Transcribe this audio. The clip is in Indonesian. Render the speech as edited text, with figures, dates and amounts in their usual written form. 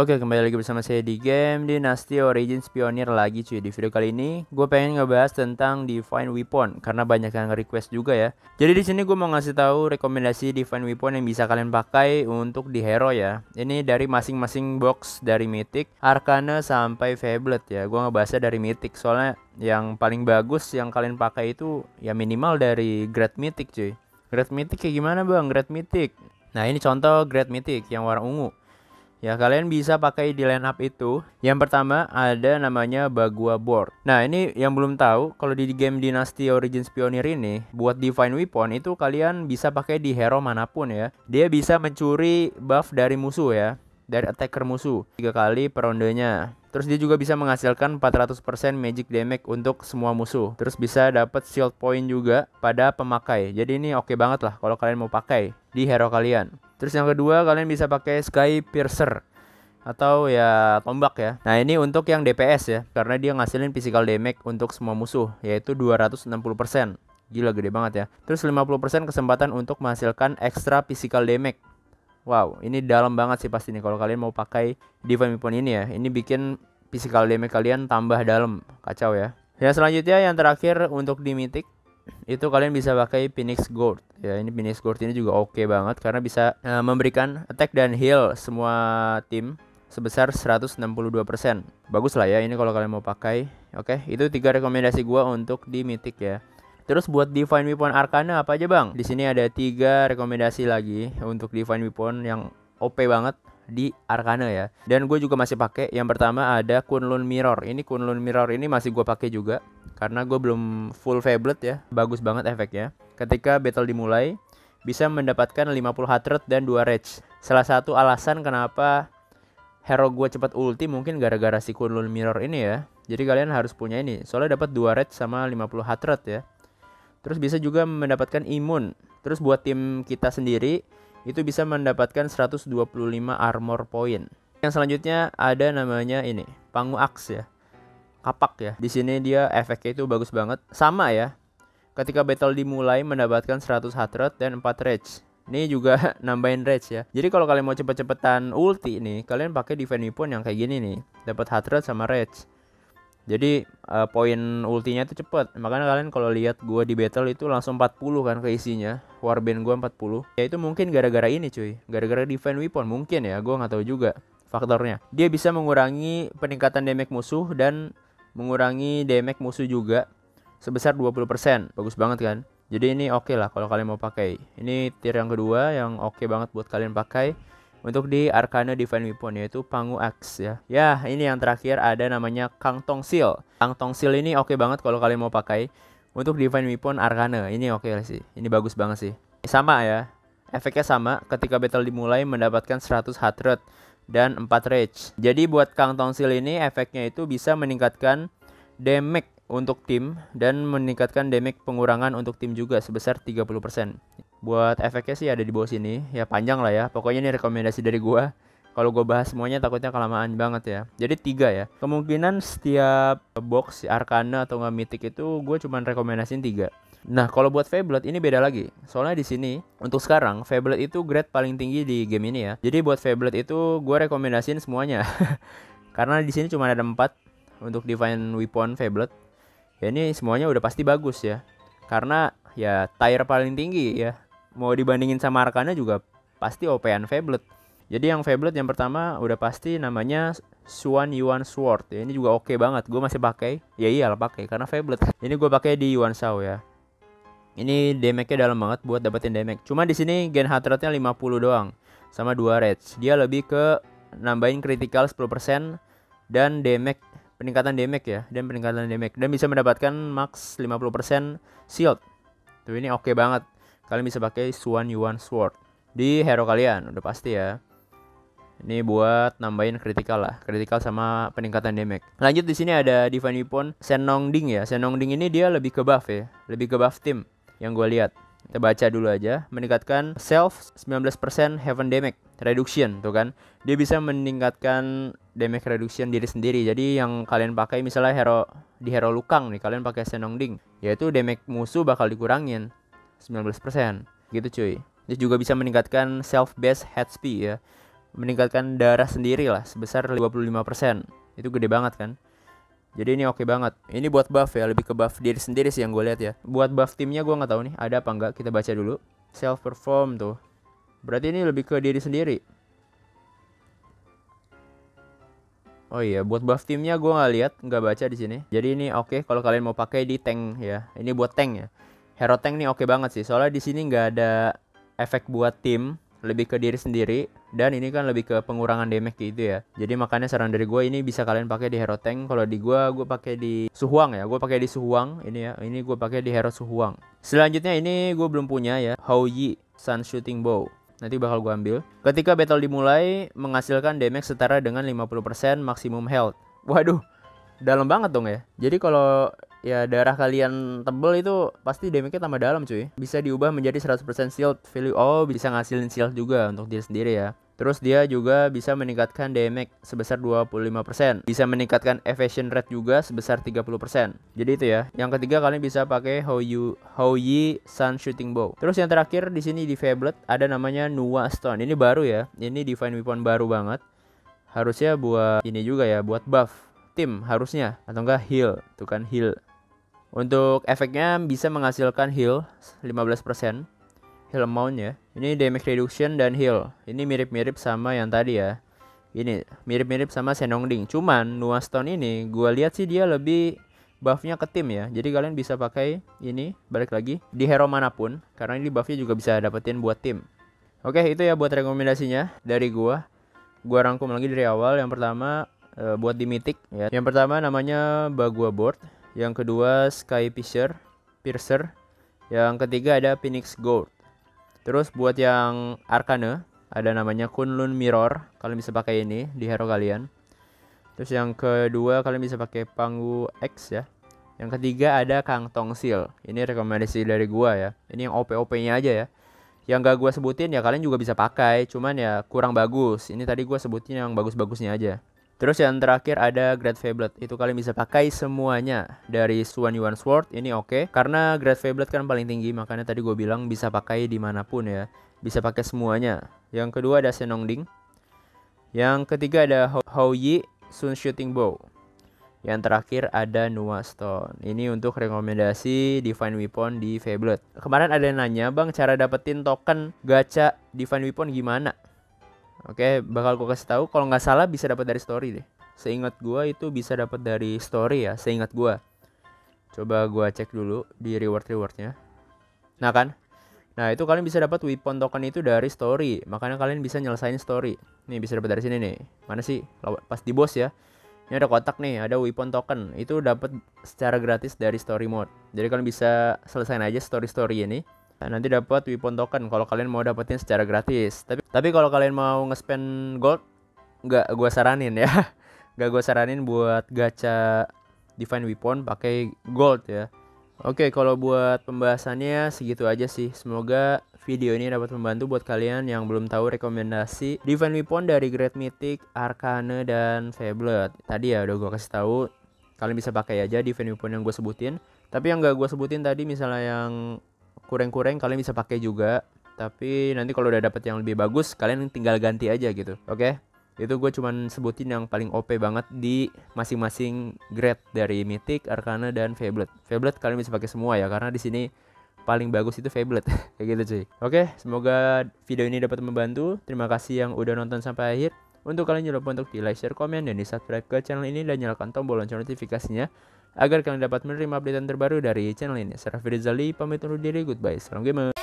Oke, kembali lagi bersama saya di game Dynasty Origins Pioneer lagi cuy. Di video kali ini gue pengen ngebahas tentang Divine Weapon karena banyak yang request juga ya. Jadi di sini gue mau ngasih tahu rekomendasi Divine Weapon yang bisa kalian pakai untuk di hero ya. Ini dari masing-masing box dari Mythic, Arcana sampai Fablet ya. Gue ngebahasnya dari Mythic soalnya yang paling bagus yang kalian pakai itu ya minimal dari Grade Mythic cuy. Grade Mythic kayak gimana bang? Grade Mythic. Nah ini contoh Grade Mythic yang warna ungu. Ya, kalian bisa pakai di line up itu. Yang pertama ada namanya Bagua Board. Nah, ini yang belum tahu, kalau di game Dynasty Origins Pioneer ini, buat Divine Weapon itu kalian bisa pakai di hero manapun ya. Dia bisa mencuri buff dari musuh ya, dari attacker musuh 3 kali per rondenya. Terus dia juga bisa menghasilkan 400% magic damage untuk semua musuh. Terus bisa dapat shield point juga pada pemakai. Jadi ini oke banget lah kalau kalian mau pakai di hero kalian. Terus yang kedua kalian bisa pakai Sky Piercer atau ya tombak ya. Nah ini untuk yang DPS ya, karena dia ngasilin physical damage untuk semua musuh yaitu 260%. Gila gede banget ya. Terus 50% kesempatan untuk menghasilkan extra physical damage. Wow, ini dalam banget sih pasti nih kalau kalian mau pakai Divine Weapon ini ya. Ini bikin physical damage kalian tambah dalam. Kacau ya. Ya selanjutnya yang terakhir untuk di Mythic itu kalian bisa pakai Phoenix Gourd ya. Ini Phoenix Gourd ini juga oke banget karena bisa memberikan attack dan heal semua tim sebesar 162%. Bagus lah ya ini kalau kalian mau pakai. Oke, itu 3 rekomendasi gua untuk di Mythic ya. Terus buat Divine Weapon Arcana apa aja bang? Di sini ada 3 rekomendasi lagi untuk Divine Weapon yang OP banget di Arcana ya. Dan gue juga masih pakai. Yang pertama ada Kunlun Mirror. Ini Kunlun Mirror ini masih gue pakai juga karena gue belum full Fablet ya. Bagus banget efeknya. Ketika battle dimulai bisa mendapatkan 50 heart rate dan 2 rage. Salah satu alasan kenapa hero gue cepat ulti mungkin gara-gara si Kunlun Mirror ini ya. Jadi kalian harus punya ini. Soalnya dapat 2 rage sama 50 heart rate ya. Terus bisa juga mendapatkan imun. Terus buat tim kita sendiri itu bisa mendapatkan 125 armor point. Yang selanjutnya ada namanya ini, Pangu Axe ya. Kapak ya. Di sini dia efeknya itu bagus banget. Sama ya. Ketika battle dimulai mendapatkan 100 heart rate dan 4 rage. Ini juga nambahin rage ya. Jadi kalau kalian mau cepet-cepetan ulti nih, kalian pakai Divine Weapon yang kayak gini nih. Dapat heart rate sama rage. Jadi poin ultinya itu cepet. Makanya kalian kalau lihat gua di battle itu langsung 40 kan keisinya. Warband gua 40. Ya itu mungkin gara-gara ini cuy. Gara-gara Divine Weapon mungkin ya. Gua nggak tahu juga faktornya. Dia bisa mengurangi peningkatan damage musuh dan mengurangi damage musuh juga sebesar 20%. Bagus banget kan? Jadi ini oke lah kalau kalian mau pakai. Ini tier yang kedua yang oke banget buat kalian pakai untuk di Arcana Divine Weapon yaitu Pangu Axe ya. Ya, ini yang terakhir ada namanya Kang Tong Seal. Kang Tong Seal ini oke banget kalau kalian mau pakai untuk Divine Weapon Arcana. Ini oke lah sih. Ini bagus banget sih. Sama ya. Efeknya sama, ketika battle dimulai mendapatkan 100 heart rate dan 4 rage. Jadi buat Kang Tong Seal ini efeknya itu bisa meningkatkan damage untuk tim dan meningkatkan damage pengurangan untuk tim juga sebesar 30%. Buat efeknya sih ada di bawah sini. Ya panjang lah ya. Pokoknya ini rekomendasi dari gua. Kalau gua bahas semuanya takutnya kelamaan banget ya. Jadi 3 ya. Kemungkinan setiap box Arcana atau nggak Mythic itu gue cuman rekomendasiin 3. Nah, kalau buat Fablet ini beda lagi. Soalnya di sini untuk sekarang Fablet itu grade paling tinggi di game ini ya. Jadi buat Fablet itu gue rekomendasiin semuanya. Karena di sini cuma ada 4 untuk Divine Weapon Fablet. Ya ini semuanya udah pasti bagus ya. Karena ya tier paling tinggi ya. Mau dibandingin sama Arcana juga pasti OP-an Fablet. Jadi yang Fablet yang pertama udah pasti namanya Xuan Yuan Sword ya. Ini juga oke banget. Gue masih pakai. Ya iyalah pakai karena Fablet. Ini gue pakai di Yuan Shao ya. Ini damage-nya dalam banget buat dapetin damage. Cuma di sini gen heart rate-nya 50 doang sama 2 rage. Dia lebih ke nambahin critical 10% dan damage, peningkatan damage ya, dan peningkatan damage dan bisa mendapatkan max 50% shield. Tuh ini oke banget. Kalian bisa pakai Xuan Yuan Sword di hero kalian, udah pasti ya. Ini buat nambahin critical lah, critical sama peningkatan damage. Lanjut di sini ada Divine Weapon Senong Ding ya. Senong Ding ini dia lebih ke buff ya, lebih ke buff tim yang gue lihat. Kita baca dulu aja. Meningkatkan self 19% heaven damage reduction tuh kan. Dia bisa meningkatkan damage reduction diri sendiri. Jadi yang kalian pakai misalnya di hero Lukang nih, kalian pakai Senong Ding, yaitu damage musuh bakal dikurangin 19%. Gitu cuy. Dia juga bisa meningkatkan self base HP ya. meningkatkan darah sendiri lah sebesar 55%. Itu gede banget kan. Jadi ini oke banget. Ini buat buff ya, lebih ke buff diri sendiri sih yang gue lihat ya. Buat buff timnya gue nggak tahu nih ada apa enggak. Kita baca dulu. Self perform tuh. Berarti ini lebih ke diri sendiri. Oh iya, buat buff timnya gue nggak lihat, nggak baca di sini. Jadi ini oke kalau kalian mau pakai di tank ya. Ini buat tank ya. Hero tank nih oke banget sih. Soalnya di sini nggak ada efek buat tim, lebih ke diri sendiri. Dan ini kan lebih ke pengurangan damage gitu ya. Jadi makanya saran dari gue ini bisa kalian pakai di hero tank. Kalau di gue pakai di Su Huang ya. Gue pakai di Su Huang ini ya. Ini gue pakai di hero Su Huang. Selanjutnya ini gue belum punya ya. Hao Yi Sun Shooting Bow. Nanti bakal gue ambil. Ketika battle dimulai, menghasilkan damage setara dengan 50% maksimum health. Waduh, dalam banget dong ya. Jadi kalau ya darah kalian tebel itu pasti damage-nya tambah dalam cuy. Bisa diubah menjadi 100% shield value. Oh, bisa ngasilin shield juga untuk diri sendiri ya. Terus dia juga bisa meningkatkan damage sebesar 25%. Bisa meningkatkan evasion rate juga sebesar 30%. Jadi itu ya. Yang ketiga kalian bisa pakai Hao Yi Sun Shooting Bow. Terus yang terakhir di sini di Fablet ada namanya Nuwa Stone. Ini baru ya. Ini Divine Weapon baru banget. Harusnya buat ini juga ya, buat buff tim harusnya atau enggak heal. Tuh kan heal. Untuk efeknya bisa menghasilkan heal 15%. Heal amount ya. Ini damage reduction dan heal. Ini mirip-mirip sama yang tadi ya. Ini mirip-mirip sama Senongding. Cuman Nuwa Stone ini gua lihat sih dia lebih buffnya ke tim ya. Jadi kalian bisa pakai ini balik lagi di hero manapun karena ini buffnya juga bisa dapetin buat tim. Oke, itu ya buat rekomendasinya dari gua. Gua rangkum lagi dari awal. Yang pertama buat di Mythic ya. Yang pertama namanya Bagua Board. Yang kedua Sky Piercer. Yang ketiga ada Phoenix Gold. Terus buat yang Arcane ada namanya Kunlun Mirror. Kalian bisa pakai ini di hero kalian. Terus yang kedua kalian bisa pakai Panggu X ya. Yang ketiga ada Kang Tong Sil. Ini rekomendasi dari gua ya. Ini yang OP-OP-nya aja ya. Yang gak gua sebutin ya kalian juga bisa pakai. Cuman ya kurang bagus. Ini tadi gua sebutin yang bagus-bagusnya aja. Terus yang terakhir ada Great Fablet. Itu kalian bisa pakai semuanya. Dari Suan Yuan Sword ini oke. Karena Great Fablet kan paling tinggi. Makanya tadi gue bilang bisa pakai dimanapun ya. Bisa pakai semuanya. Yang kedua ada Senongding. Yang ketiga ada Hao Yi Sun Shooting Bow. Yang terakhir ada Nuwa Stone. Ini untuk rekomendasi Divine Weapon di Fablet. Kemarin ada yang nanya, bang cara dapetin token gacha Divine Weapon gimana? Oke, bakal gue kasih tahu. Kalau nggak salah bisa dapat dari story deh. Seingat gue itu bisa dapat dari story ya. Seingat gue. Coba gue cek dulu di rewardnya. Nah kan, nah itu kalian bisa dapat weapon token itu dari story. Makanya kalian bisa nyelesain story. Nih bisa dapat dari sini nih. Mana sih? Pas di boss ya. Ini ada kotak nih, ada weapon token. Itu dapat secara gratis dari story mode. Jadi kalian bisa selesain aja story ini. Nanti dapat weapon token kalau kalian mau dapetin secara gratis. Tapi kalau kalian mau nge-spend gold, nggak gue saranin ya. Nggak gue saranin buat gacha Divine Weapon pakai gold ya. Oke, kalau buat pembahasannya segitu aja sih. Semoga video ini dapat membantu buat kalian yang belum tahu rekomendasi Divine Weapon dari Great Mythic, Arcane, dan Fablet. Tadi ya udah gue kasih tahu. Kalian bisa pakai aja Divine Weapon yang gue sebutin. Tapi yang nggak gue sebutin tadi misalnya yang kurang-kurang kalian bisa pakai juga. Tapi nanti kalau udah dapet yang lebih bagus kalian tinggal ganti aja gitu. Oke? Itu gue cuman sebutin yang paling OP banget di masing-masing grade dari Mythic, Arcane, dan Fablet. Fablet kalian bisa pakai semua ya karena di sini paling bagus itu Fablet. Kayak gitu cuy. Oke, semoga video ini dapat membantu. Terima kasih yang udah nonton sampai akhir. Untuk kalian jangan lupa untuk di like, share, komen, dan di subscribe ke channel ini dan nyalakan tombol lonceng notifikasinya agar kalian dapat menerima update terbaru dari channel ini. Saya Raffi Rizali, pamit undur diri, goodbye, salam gamer.